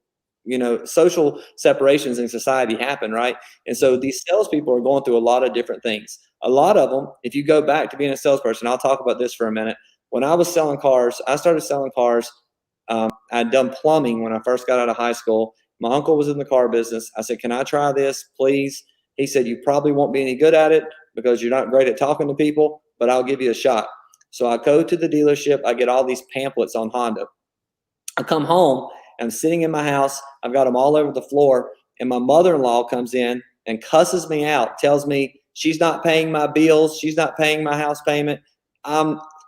separations in society happen, right? And so these salespeople are going through a lot of different things. A lot of them, if you go back to being a salesperson, I'll talk about this for a minute. When I was selling cars, I started selling cars. I'd done plumbing when I first got out of high school. My uncle was in the car business. I said, "Can I try this, please?" He said, "You probably won't be any good at it because you're not great at talking to people, but I'll give you a shot." So I go to the dealership. I get all these pamphlets on Honda. I come home. I'm sitting in my house. I've got them all over the floor. And my mother-in-law comes in and cusses me out, tells me she's not paying my bills. She's not paying my house payment.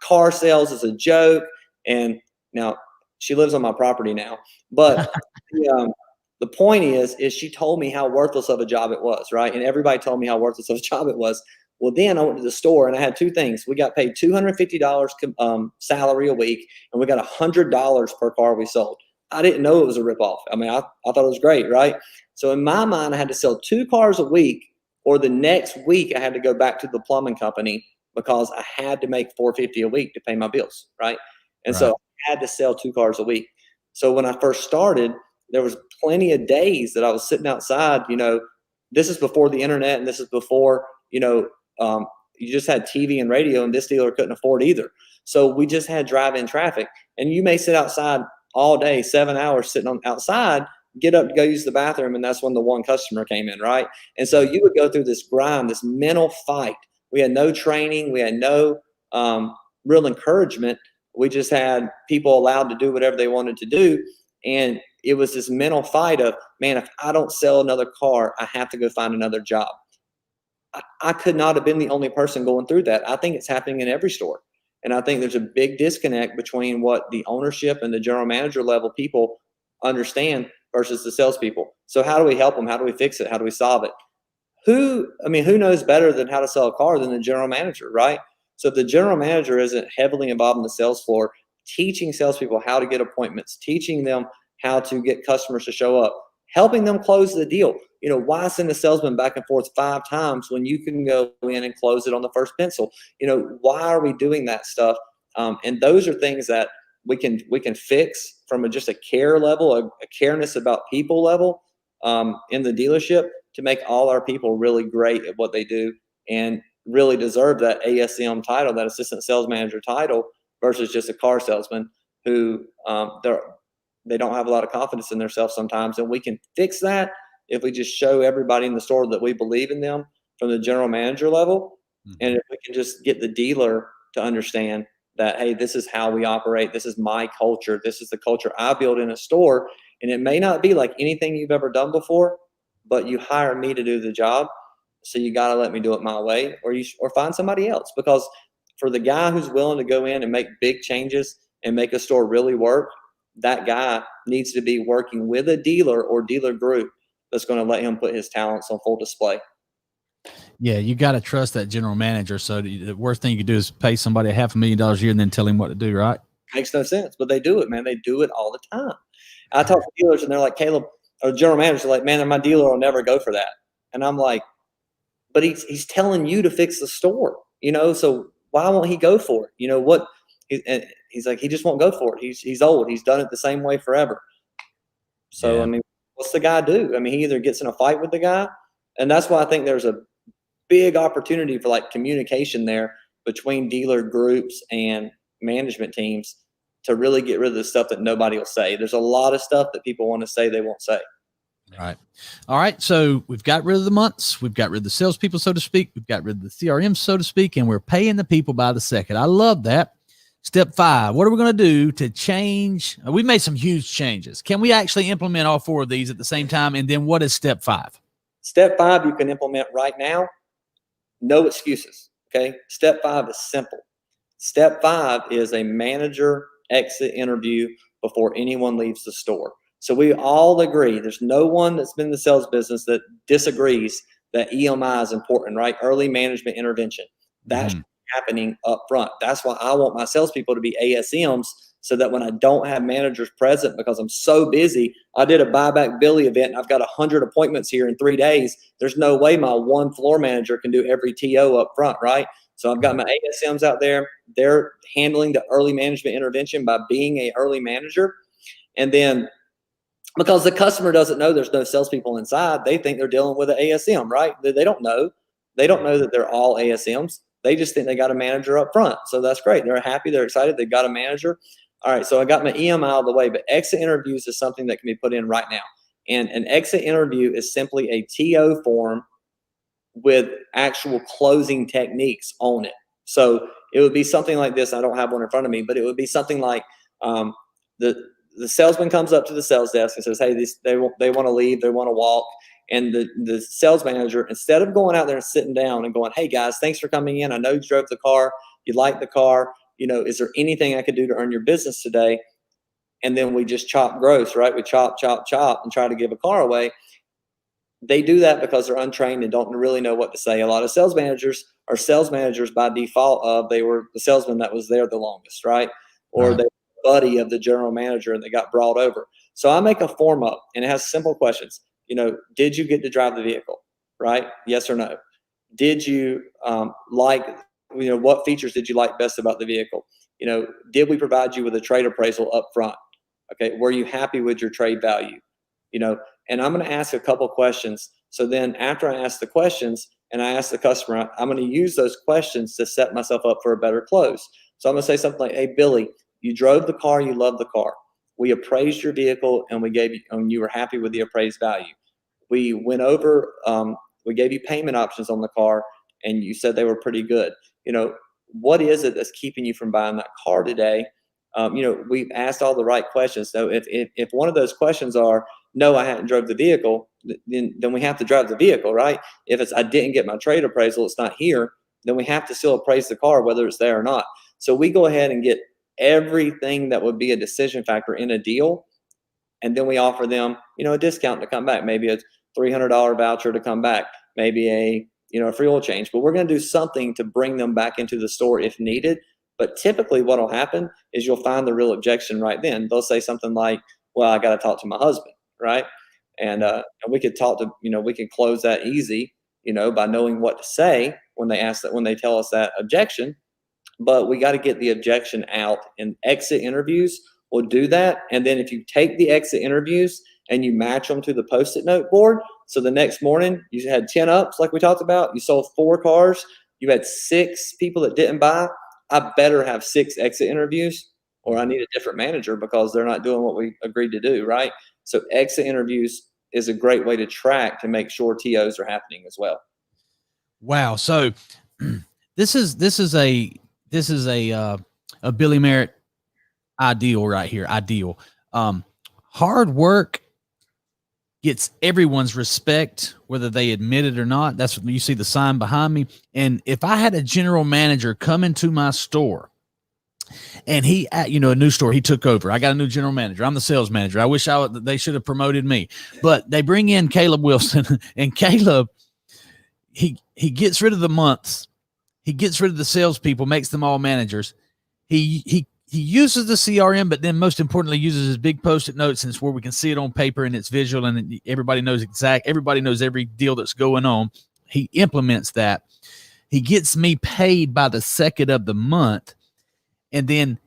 Car sales is a joke. And now she lives on my property now. But the point is she told me how worthless of a job it was, right? And everybody told me how worthless of a job it was. Well, then I went to the store and I had two things. We got paid $250 salary a week, and we got $100 per car we sold. I didn't know it was a ripoff. I mean, I thought it was great, right? So in my mind, I had to sell 2 cars a week, or the next week I had to go back to the plumbing company because I had to make $450 a week to pay my bills, right? And so I had to sell 2 cars a week. So when I first started, there was plenty of days that I was sitting outside. This is before the internet, and this is before, you just had TV and radio, and this dealer couldn't afford either. So we just had drive-in traffic. And you may sit outside all day, 7 hours sitting outside, get up to go use the bathroom, and that's when the one customer came in, right? And so you would go through this grind, this mental fight. We had no training. We had no real encouragement. We just had people allowed to do whatever they wanted to do. And it was this mental fight of, man, if I don't sell another car, I have to go find another job. I could not have been the only person going through that. I think it's happening in every store. And I think there's a big disconnect between what the ownership and the general manager level people understand versus the salespeople. So how do we help them? How do we fix it? How do we solve it? Who knows better than how to sell a car than the general manager, right? So if the general manager isn't heavily involved in the sales floor, teaching salespeople how to get appointments, teaching them how to get customers to show up, helping them close the deal. Why send a salesman back and forth 5 times when you can go in and close it on the first pencil? Why are we doing that stuff? And those are things that we can fix from just a care level, a careness about people level in the dealership, to make all our people really great at what they do and really deserve that ASM title, that assistant sales manager title, versus just a car salesman who they don't have a lot of confidence in themselves sometimes. And we can fix that if we just show everybody in the store that we believe in them from the general manager level. Mm-hmm. And if we can just get the dealer to understand that, hey, this is how we operate. This is my culture. This is the culture I build in a store. And it may not be like anything you've ever done before, but you hire me to do the job. So you got to let me do it my way, or find somebody else. Because for the guy who's willing to go in and make big changes and make a store really work, that guy needs to be working with a dealer or dealer group that's going to let him put his talents on full display. Yeah, you got to trust that general manager. So the worst thing you could do is pay somebody $500,000 a year and then tell him what to do, right? Makes no sense, but they do it, man. They do it all the time. I talk to dealers and they're like, Caleb, or general managers are like, man, my dealer will never go for that. And I'm like, but he's telling you to fix the store, so why won't he go for it? What? And he's like, he just won't go for it. He's old. He's done it the same way forever. So, Yeah. I mean, what's the guy do? I mean, he either gets in a fight with the guy, and that's why I think there's a big opportunity for like communication there between dealer groups and management teams to really get rid of the stuff that nobody will say. There's a lot of stuff that people want to say they won't say. Right. All right. So we've got rid of the months. We've got rid of the salespeople, so to speak. We've got rid of the CRM, so to speak, and we're paying the people by the second. I love that. Step 5, what are we going to do to change? We made some huge changes. Can we actually implement all 4 of these at the same time? And then what is step 5? Step 5, you can implement right now. No excuses. Okay. Step 5 is simple. Step 5 is a manager exit interview before anyone leaves the store. So we all agree, there's no one that's been in the sales business that disagrees that EMI is important, right? Early management intervention. That's happening up front. That's why I want my salespeople to be ASMs, so that when I don't have managers present because I'm so busy, I did a buyback Billy event and I've got 100 appointments here in 3 days. There's no way my one floor manager can do every TO up front, right? So I've got my ASMs out there. They're handling the early management intervention by being an early manager. And then because the customer doesn't know there's no salespeople inside, they think they're dealing with an ASM, right? They don't know. They don't know that they're all ASMs. They just think they got a manager up front. So that's great. They're happy. They're excited. They've got a manager. All right. So I got my EMI out of the way, but exit interviews is something that can be put in right now. And an exit interview is simply a TO form with actual closing techniques on it. So it would be something like this. I don't have one in front of me, but it would be something like the salesman comes up to the sales desk and says, hey, they want to leave. They want to walk. And the sales manager, instead of going out there and sitting down and going, hey, guys, thanks for coming in. I know you drove the car. You like the car. Is there anything I could do to earn your business today? And then we just chop gross, right? We chop and try to give a car away. They do that because they're untrained and don't really know what to say. A lot of sales managers are sales managers by default of they were the salesman that was there the longest, right? Or they were the buddy of the general manager and they got brought over. So I make a form up and it has simple questions. Did you get to drive the vehicle, right? Yes or no? Did you what features did you like best about the vehicle? Did we provide you with a trade appraisal up front? Okay. Were you happy with your trade value? And I'm going to ask a couple questions. So then after I ask the questions and I ask the customer, I'm going to use those questions to set myself up for a better close. So I'm going to say something like, hey, Billy, you drove the car. You love the car. We appraised your vehicle and you were happy with the appraised value. We went over, we gave you payment options on the car and you said they were pretty good. What is it that's keeping you from buying that car today? We've asked all the right questions. So if one of those questions are, no, I hadn't drove the vehicle, then we have to drive the vehicle, right? If it's, I didn't get my trade appraisal, it's not here, then we have to still appraise the car, whether it's there or not. So we go ahead and get everything that would be a decision factor in a deal. And then we offer them, a discount to come back, maybe a $300 voucher to come back, maybe a free oil change, but we're going to do something to bring them back into the store if needed. But typically what will happen is you'll find the real objection right then. They'll say something like, well, I got to talk to my husband. Right. And we could we can close that easy, by knowing what to say when they tell us that objection. But we got to get the objection out, and exit interviews will do that. And then if you take the exit interviews and you match them to the Post-it note board, so the next morning you had 10 ups like we talked about, you sold 4 cars, you had 6 people that didn't buy, I better have 6 exit interviews or I need a different manager because they're not doing what we agreed to do, right? So exit interviews is a great way to track to make sure TOs are happening as well. Wow. So this is a Billy Merritt ideal right here. Ideal. Hard work gets everyone's respect, whether they admit it or not. That's what you see the sign behind me. And if I had a general manager come into my store and he, a new store, he took over. I got a new general manager. I'm the sales manager. I wish they should have promoted me, but they bring in Caleb Wilson and Caleb, he gets rid of the months. He gets rid of the salespeople, makes them all managers. He uses the CRM, but then most importantly uses his big Post-it notes, and it's where we can see it on paper and it's visual and everybody knows every deal that's going on. He implements that. He gets me paid by the second of the month. And then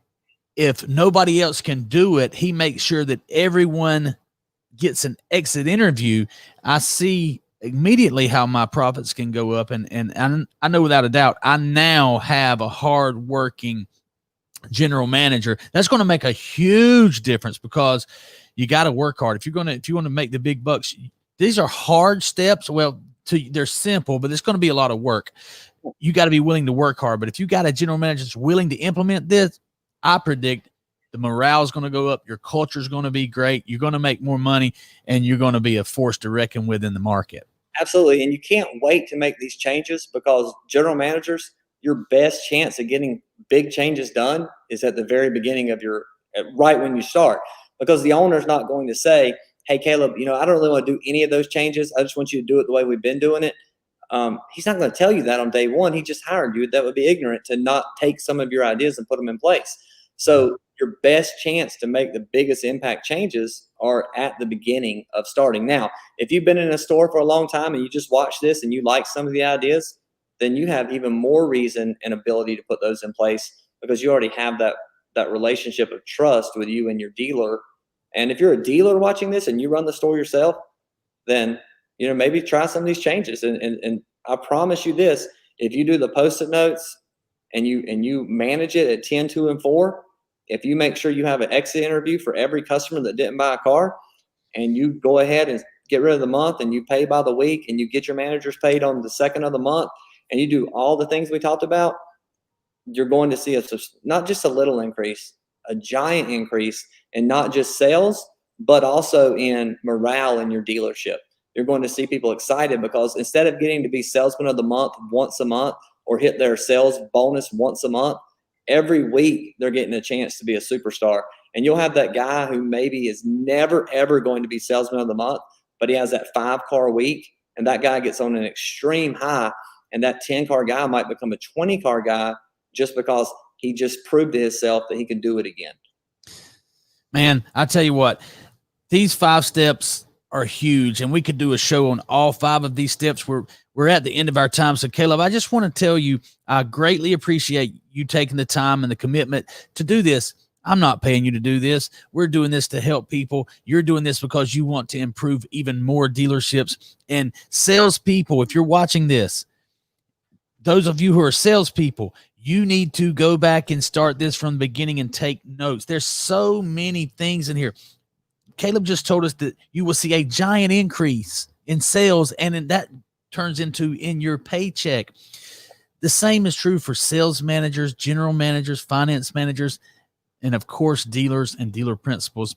if nobody else can do it, he makes sure that everyone gets an exit interview. I see immediately how my profits can go up. And I know without a doubt, I now have a hard-working general manager. That's going to make a huge difference because you got to work hard. If you want to make the big bucks, these are hard steps. Well, they're simple, but it's going to be a lot of work. You got to be willing to work hard. But if you got a general manager that's willing to implement this, I predict the morale is going to go up. Your culture is going to be great. You're going to make more money, and you're going to be a force to reckon with in the market. Absolutely. And you can't wait to make these changes because general managers, your best chance of getting big changes done is at the very beginning of right when you start, because the owner's not going to say, hey, Caleb, I don't really want to do any of those changes. I just want you to do it the way we've been doing it. He's not going to tell you that on day one. He just hired you. That would be ignorant to not take some of your ideas and put them in place. So your best chance to make the biggest impact changes are at the beginning of starting. Now, if you've been in a store for a long time and you just watch this and you like some of the ideas, then you have even more reason and ability to put those in place because you already have that relationship of trust with you and your dealer. And if you're a dealer watching this and you run the store yourself, then maybe try some of these changes. And I promise you this: if you do the Post-it notes and you manage it at 10, 2, and 4, if you make sure you have an exit interview for every customer that didn't buy a car, and you go ahead and get rid of the month and you pay by the week and you get your managers paid on the second of the month, and you do all the things we talked about, you're going to see not just a little increase, a giant increase in not just sales, but also in morale in your dealership. You're going to see people excited because instead of getting to be salesman of the month once a month or hit their sales bonus once a month, every week they're getting a chance to be a superstar. And you'll have that guy who maybe is never, ever going to be salesman of the month, but he has that 5-car week, and that guy gets on an extreme high, and that 10-car guy might become a 20-car guy just because he just proved to himself that he can do it again. Man, I tell you what, these 5 steps are huge, and we could do a show on all 5 of these steps. We're at the end of our time. So Caleb, I just want to tell you, I greatly appreciate you taking the time and the commitment to do this. I'm not paying you to do this. We're doing this to help people. You're doing this because you want to improve even more dealerships and salespeople. If you're watching this, those of you who are salespeople, you need to go back and start this from the beginning and take notes. There's so many things in here. Caleb just told us that you will see a giant increase in sales, and that turns into in your paycheck. The same is true for sales managers, general managers, finance managers, and of course, dealers and dealer principals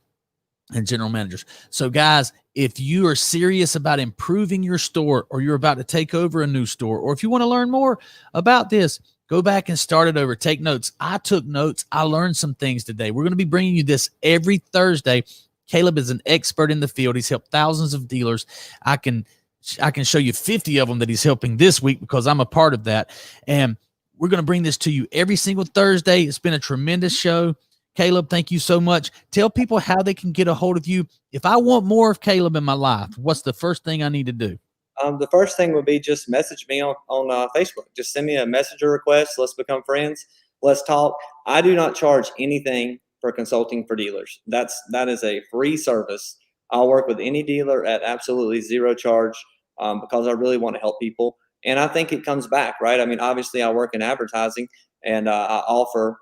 and general managers. So guys, if you are serious about improving your store, or you're about to take over a new store, or if you want to learn more about this, go back and start it over. Take notes. I took notes. I learned some things today. We're going to be bringing you this every Thursday. Caleb is an expert in the field. He's helped thousands of dealers. I can show you 50 of them that he's helping this week because I'm a part of that. And we're going to bring this to you every single Thursday. It's been a tremendous show. Caleb, thank you so much. Tell people how they can get a hold of you. If I want more of Caleb in my life, what's the first thing I need to do? The first thing would be just message me on Facebook. Just send me a messenger request. Let's become friends. Let's talk. I do not charge anything for consulting for dealers. That is a free service. I'll work with any dealer at absolutely zero charge because I really want to help people. And I think it comes back, right? I mean, obviously I work in advertising, and I offer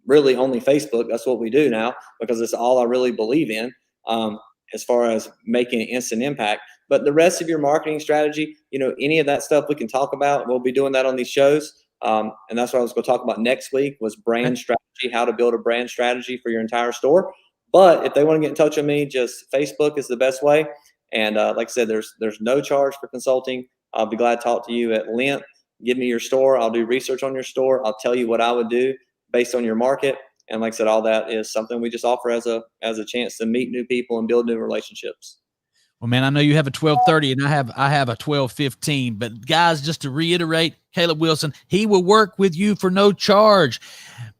really only Facebook. That's what we do now because it's all I really believe in as far as making an instant impact. But the rest of your marketing strategy, any of that stuff we can talk about. We'll be doing that on these shows. And that's what I was going to talk about next week was brand strategy, how to build a brand strategy for your entire store. But if they want to get in touch with me, just Facebook is the best way. And like I said, there's no charge for consulting. I'll be glad to talk to you at length. Give me your store. I'll do research on your store. I'll tell you what I would do based on your market. And like I said, all that is something we just offer as a chance to meet new people and build new relationships. Well, man, I know you have a 12:30 and I have a 12:15, but guys, just to reiterate, Caleb Wilson, he will work with you for no charge.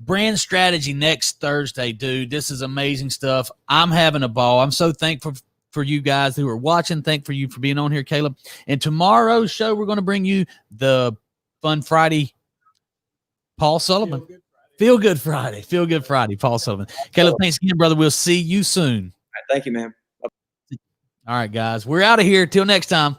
Brand strategy next Thursday, dude. This is amazing stuff. I'm having a ball. I'm so thankful for you guys who are watching. Thankful for you for being on here, Caleb. And tomorrow's show, we're going to bring you the Fun Friday, Paul Sullivan. Feel Good Friday, Paul Sullivan. Caleb, thanks again, brother. We'll see you soon. All right, thank you, man. All right, guys, we're out of here. Till next time.